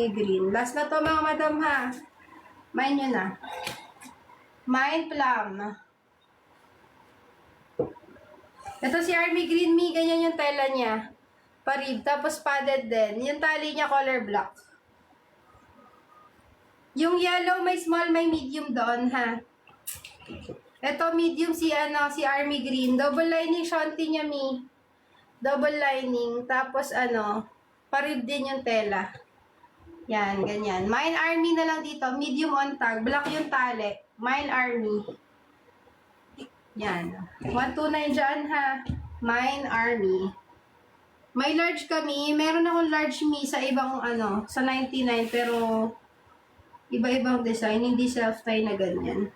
army green. Last na to mga madam ha. Mine nyo na. Mine plum. Ito si army green me, ganyan yung tela niya. Parib, tapos padded din. Yung tali niya color black. Yung yellow may small, may medium doon ha. Ito medium si army green. Double lining shanty niya mi. Double lining. Tapos parib din yung tela. Yan, ganyan. Mine army na lang dito. Medium on tag. Black yung tali. Mine army. Yan. 129 dyan ha. Mine army. May large kami. Meron akong large me sa ibang sa 99 pero iba-ibang design. Hindi self-tie na ganyan.